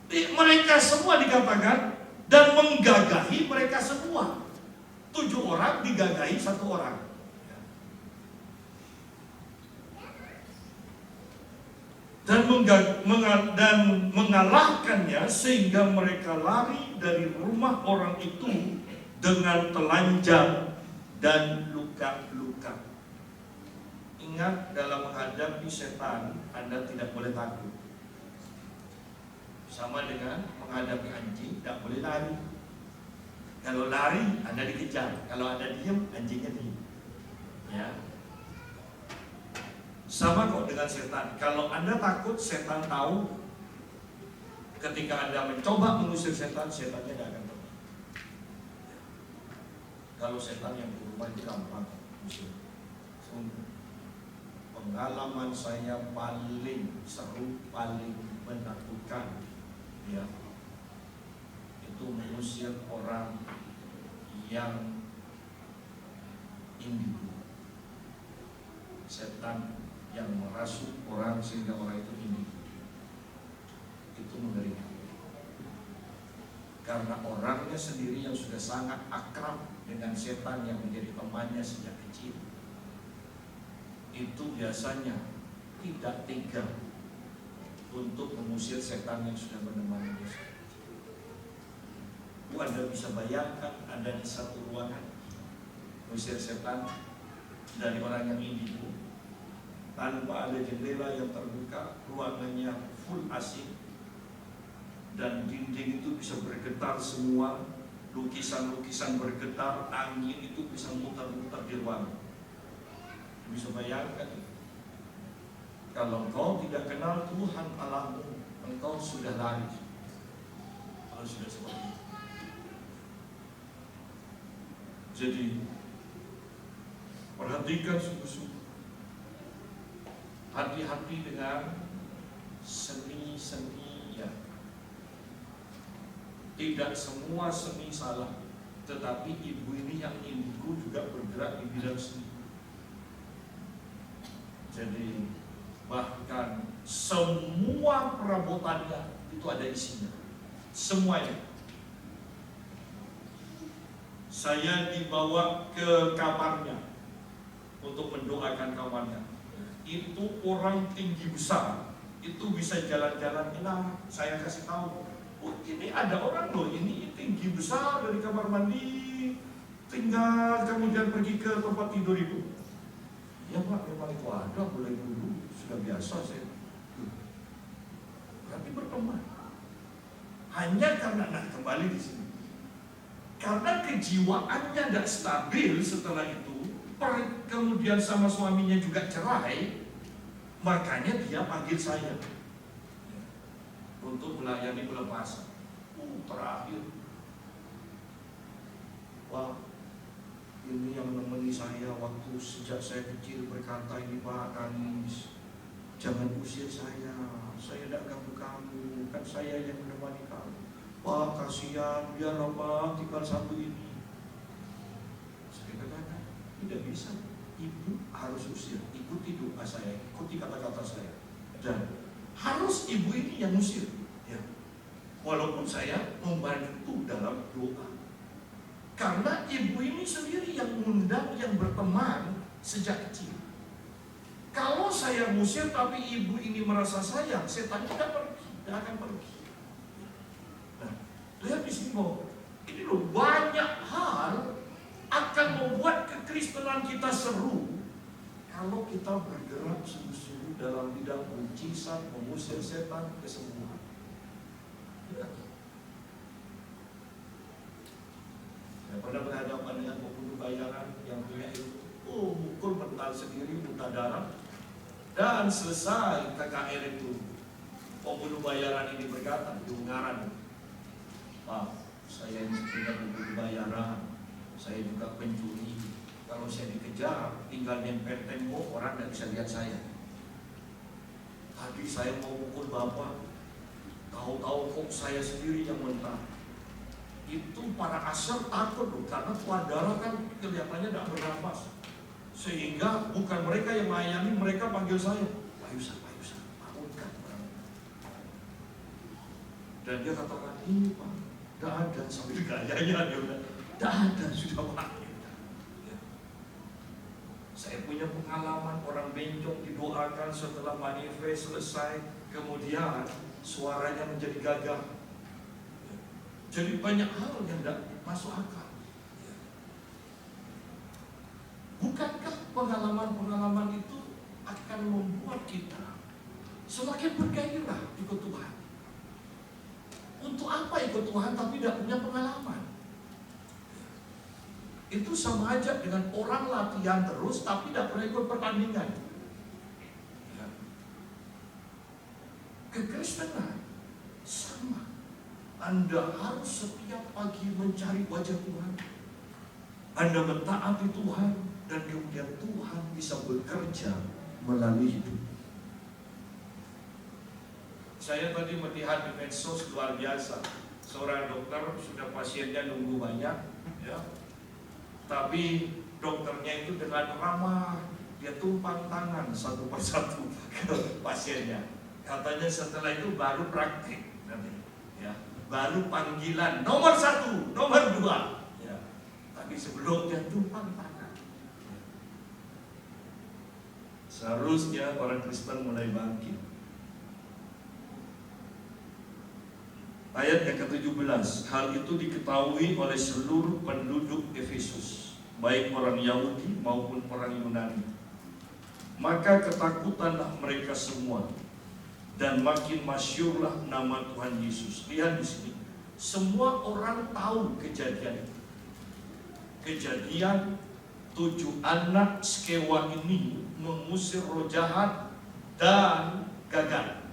Mereka semua dikatakan dan menggagahi mereka semua. 7 orang digagahi 1 orang. Dan mengalahkannya sehingga mereka lari dari rumah orang itu dengan telanjang dan luka-luka. Ingat, dalam menghadapi setan Anda tidak boleh takut. Sama dengan menghadapi anjing, tidak boleh lari. Kalau lari Anda dikejar, kalau Anda diam anjingnya diam. Ya. Sama kok dengan setan. Kalau Anda takut, setan tahu. Ketika Anda mencoba mengusir setan, setannya tidak akan pergi. Kalau setan yang di rumah itu gampang usir. Pengalaman saya paling seru, paling menakutkan, ya, itu mengusir orang yang indigo. Setan yang merasuk orang sehingga orang itu indigo. Itu mengerikan. Karena orangnya sendiri yang sudah sangat akrab dengan setan yang menjadi temannya sejak kecil, itu biasanya tidak tega untuk mengusir setan yang sudah menemani dia. Anda bisa bayangkan Anda di satu ruangan mengusir setan dari orang yang indigo, tanpa ada jendela yang terbuka, ruangannya full AC, dan dinding itu bisa bergetar semua, lukisan-lukisan bergetar, angin itu bisa muter-muter di ruangan. Bisa bayangkan, kalau engkau tidak kenal Tuhan Allahmu, engkau sudah lari. Kalau sudah seperti itu. Jadi perhatikan sungguh-sungguh, hati-hati dengan seni-seni ya. Tidak semua seni salah, tetapi ibu ini yang indigo juga bergerak di bidang seni. Jadi bahkan semua perabotannya itu ada isinya, semuanya. Saya dibawa ke kamarnya untuk mendoakan kamarnya. Itu orang tinggi besar, itu bisa jalan-jalan enak. Saya kasih tahu, oh, ini ada orang loh, ini tinggi besar dari kamar mandi, tinggal kemudian pergi ke tempat tidur itu. Ya Pak, memang itu ada, mulai dulu sudah biasa saya. Tapi berteman. Hanya karena kembali di sini. Karena kejiwaannya tidak stabil setelah itu, kemudian sama suaminya juga cerai, makanya dia panggil saya untuk melayani pelepasan. Terakhir, wah, ini yang menemani saya waktu sejak saya kecil berkata, ini Pak, nangis, jangan usir saya tidak ganggu kamu, kan saya yang menemani kamu. Pak, kasihan, biarlah Pak, tinggal satu ini. Saya katakan, tidak bisa, ibu harus usir, ikuti doa saya, ikuti kata-kata saya, dan harus ibu ini yang usir ya. Walaupun saya membantu dalam doa, karena ibu ini sendiri yang mengundang, yang berteman sejak kecil. Kalau saya musir tapi ibu ini merasa sayang, setan tidak pergi, tidak akan pergi. Nah, lihat di sini bahwa ini loh, banyak hal akan membuat kekristenan kita seru kalau kita bergerak sungguh-sungguh dalam bidang mujizat, mengusir setan, kesembuhan. Ya. Saya pernah berhadapan dengan pembunuh bayaran yang punya itu, mukul mental sendiri, muntah darah. Dan selesai KKR itu, pembunuh bayaran ini berkata di Ungaran, Pak, saya ini punya pembunuh bayaran, saya juga pencuri. Kalau saya dikejar, tinggal nempel tembok, orang tidak bisa lihat saya. Tadi saya mau pukul bapak, tahu-tahu kok saya sendiri yang mentah. Itu para asal takut loh, karena keluar darah kan kelihatannya tidak bernafas. Sehingga bukan mereka yang melayani, mereka panggil saya, Pak Yusa, bangunkan. Dan dia katakan, ini Pak, tidak ada, sambil gayanya dia bilang, tidak ada, sudah Pak. Ya. Saya punya pengalaman orang bencong didoakan setelah manifest selesai, kemudian suaranya menjadi gagah. Ya. Jadi banyak hal yang tidak masuk akal. Bukankah pengalaman-pengalaman itu akan membuat kita semakin bergairah ikut Tuhan? Untuk apa ikut Tuhan tapi tidak punya pengalaman? Itu sama aja dengan orang latihan terus tapi tidak pernah ikut pertandingan. Kekristenan sama. Anda harus setiap pagi mencari wajah Tuhan. Anda mentaati Tuhan, dan kemudian Tuhan bisa bekerja melalui hidup. Saya tadi melihat di medsos luar biasa. Seorang dokter sudah pasiennya nunggu banyak, ya. Tapi dokternya itu dengan ramah, dia tumpang tangan satu persatu ke pasiennya. Katanya setelah itu baru praktik nanti, ya, baru panggilan nomor 1, nomor 2, ya. Tapi sebelumnya tumpang tangan. Seharusnya orang Kristen mulai bangkit. Ayat yang ke-17, hal itu diketahui oleh seluruh penduduk Efesus, baik orang Yahudi maupun orang Yunani. Maka ketakutanlah mereka semua, dan makin masyhurlah nama Tuhan Yesus. Lihat di sini, semua orang tahu kejadian. Kejadian 7 anak Skewa ini mengusir roh jahat dan gagal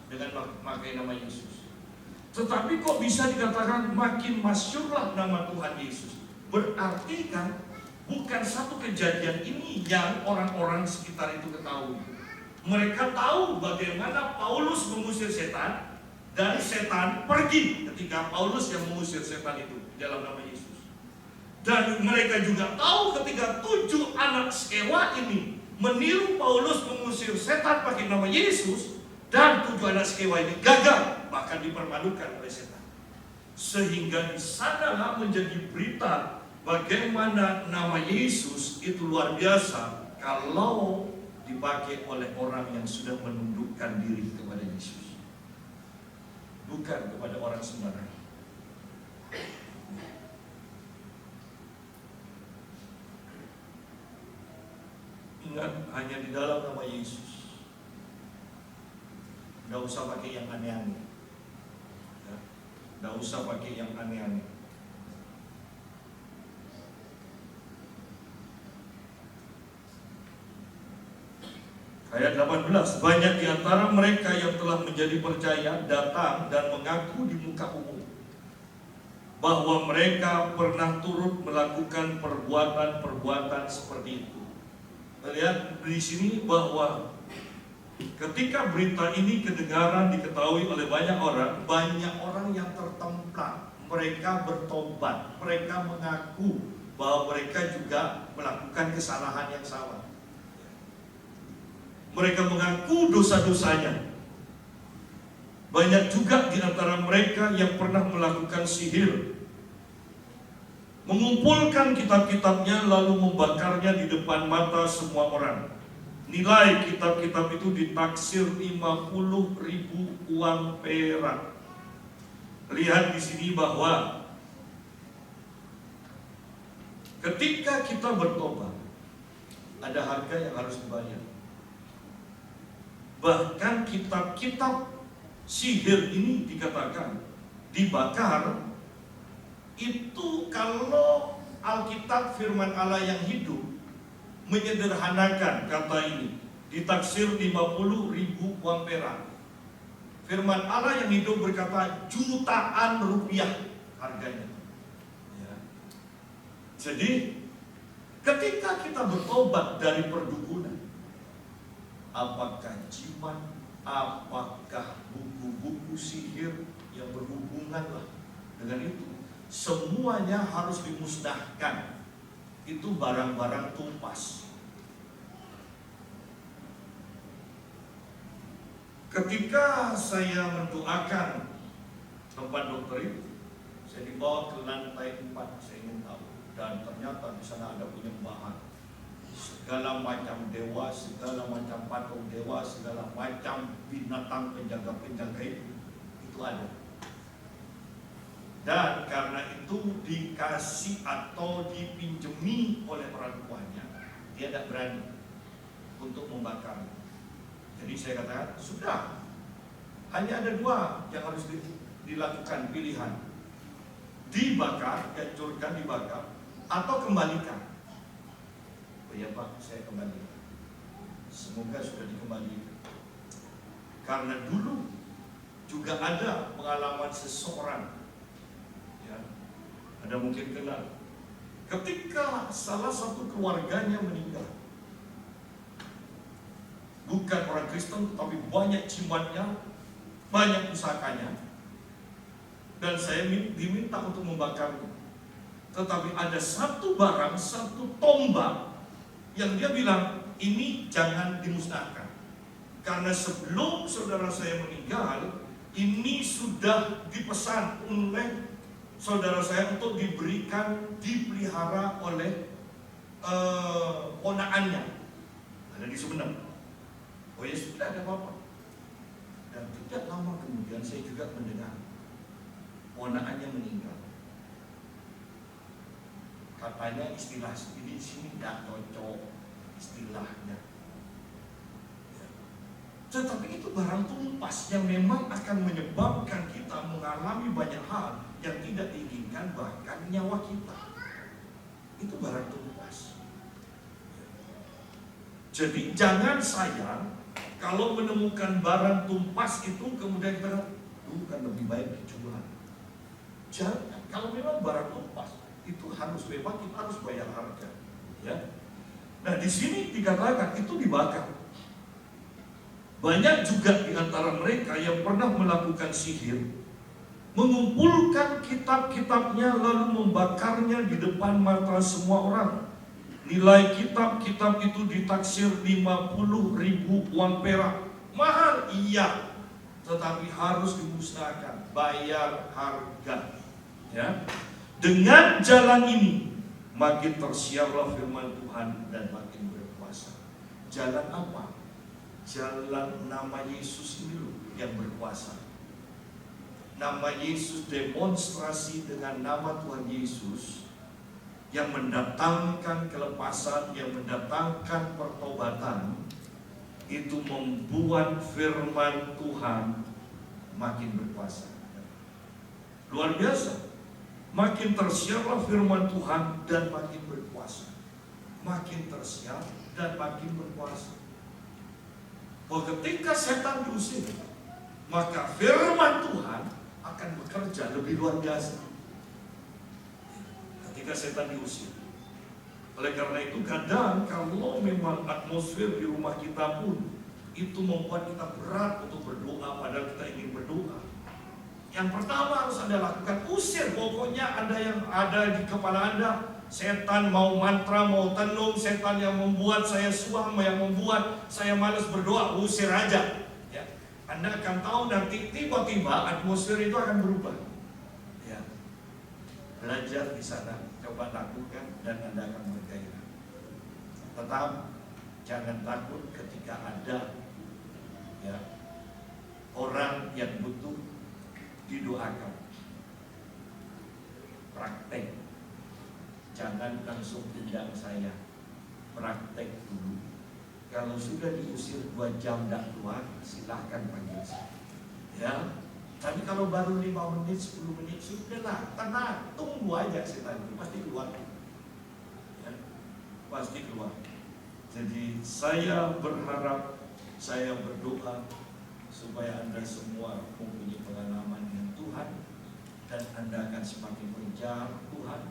dengan memakai nama Yesus. Tetapi kok bisa dikatakan makin masyhurlah nama Tuhan Yesus? Berarti kan bukan satu kejadian ini yang orang-orang sekitar itu ketahui. Mereka tahu bagaimana Paulus mengusir setan, dan setan pergi ketika Paulus yang mengusir setan itu dalam nama Yesus. Dan mereka juga tahu ketika 7 anak Skewa ini meniru Paulus mengusir setan pakai nama Yesus, dan 7 anak Skewa ini gagal, bahkan dipermalukan oleh setan. Sehingga di sanalah menjadi berita bagaimana nama Yesus itu luar biasa kalau dipakai oleh orang yang sudah menundukkan diri kepada Yesus, bukan kepada orang sembarangan. Ingat, hanya di dalam nama Yesus. Nggak usah pakai yang aneh-aneh, ya. Nggak usah pakai yang aneh-aneh. Ayat 18, banyak di antara mereka yang telah menjadi percaya datang dan mengaku di muka umum bahwa mereka pernah turut melakukan perbuatan-perbuatan seperti itu. Lihat di sini bahwa ketika berita ini kedengaran diketahui oleh banyak orang yang tertemplak, mereka bertobat, mereka mengaku bahwa mereka juga melakukan kesalahan yang sama. Mereka mengaku dosa-dosanya. Banyak juga di antara mereka yang pernah melakukan sihir, mengumpulkan kitab-kitabnya lalu membakarnya di depan mata semua orang. Nilai kitab-kitab itu ditaksir 50.000 uang perak. Lihat di sini bahwa ketika kita bertobat, ada harga yang harus dibayar. Bahkan kitab-kitab sihir ini dikatakan dibakar. Itu kalau Alkitab firman Allah yang hidup menyederhanakan kata ini, ditaksir 50.000 uang perak. Firman Allah yang hidup berkata jutaan rupiah harganya, ya. Jadi ketika kita bertobat dari perdukunan, apakah jimat, apakah buku-buku sihir yang berhubungan lah dengan itu, semuanya harus dimusnahkan. Itu barang-barang tumpas. Ketika saya mendoakan tempat dokter itu, saya dibawa ke lantai 4, saya ingin tahu, dan ternyata di sana ada penyembahan segala macam dewa, segala macam patung dewa, segala macam binatang penjaga-penjaga itu ada. Dan karena itu dikasih atau dipinjemi oleh orang tuanya, dia tidak berani untuk membakarnya. Jadi saya katakan, sudah, hanya ada 2 yang harus dilakukan pilihan: dibakar, hancurkan, dibakar, atau kembalikan. Oh ya Pak, saya kembalikan. Semoga sudah dikembalikan. Karena dulu juga ada pengalaman seseorang, Anda mungkin kenal, ketika salah satu keluarganya meninggal, bukan orang Kristen tetapi banyak jimatnya, banyak pusakanya, dan saya diminta untuk membakarnya. Tetapi ada satu barang, satu tombak yang dia bilang, ini jangan dimusnahkan. Karena sebelum saudara saya meninggal, ini sudah dipesan oleh saudara saya untuk dipelihara oleh ponakannya. Ada di Sumeneb. Oh ya sudah, ada apa-apa. Dan tidak lama kemudian saya juga mendengar ponakannya meninggal. Katanya istilah ini di sini tidak cocok istilahnya. Tetapi itu barang tumpas yang memang akan menyebabkan kita mengalami banyak hal yang tidak diinginkan, bahkan nyawa kita. Itu barang tumpas. Jadi jangan sayang kalau menemukan barang tumpas itu kemudian kita kan lebih baik dijual. Jangan, kalau memang barang tumpas itu harus memang kita harus bayar harga. Ya. Nah di sini dikatakan itu dibakar. Banyak juga di antara mereka yang pernah melakukan sihir, mengumpulkan kitab-kitabnya lalu membakarnya di depan mata semua orang. Nilai kitab-kitab itu ditaksir 50.000 uang perak. Mahal, iya, tetapi harus dimusnahkan, bayar harga. Ya. Dengan jalan ini makin tersiarlah firman Tuhan dan makin berkuasa. Jalan apa? Jalan nama Yesus ini loh yang berkuasa. Nama Yesus, demonstrasi dengan nama Tuhan Yesus yang mendatangkan kelepasan, yang mendatangkan pertobatan, itu membuat firman Tuhan makin berkuasa. Luar biasa. Makin tersiarlah firman Tuhan dan makin berkuasa. Makin tersiar dan makin berkuasa. Bahwa ketika setan diusir, maka firman Tuhan akan bekerja lebih luar biasa. Ketika setan diusir. Oleh karena itu kadang kalau memang atmosfer di rumah kita pun itu membuat kita berat untuk berdoa, padahal kita ingin berdoa. Yang pertama harus Anda lakukan, usir. Pokoknya ada yang ada di kepala Anda. Setan mau mantra, mau tenung, setan yang membuat saya suam, yang membuat saya malas berdoa, usir aja. Ya. Anda akan tahu nanti tiba-tiba atmosfer itu akan berubah. Ya. Belajar di sana, coba lakukan dan Anda akan bergairah. Tetap jangan takut ketika ada ya, orang yang butuh didoakan. Praktek. Jangan langsung tindak saya. Praktek dulu. Kalau sudah diusir 2 jam tidak keluar, silahkan panggil saya. Ya. Tapi kalau baru 5 menit, 10 menit, sudahlah, tenang, tunggu aja setan itu pasti keluar. Ya. Pasti keluar. Jadi saya berharap, saya berdoa supaya Anda semua mempunyai pengalaman dengan Tuhan dan Anda akan semakin mengejar Tuhan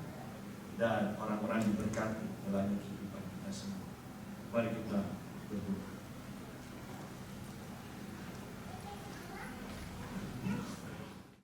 dan orang-orang diberkati melalui kehidupan kita semua. Mari kita berdoa.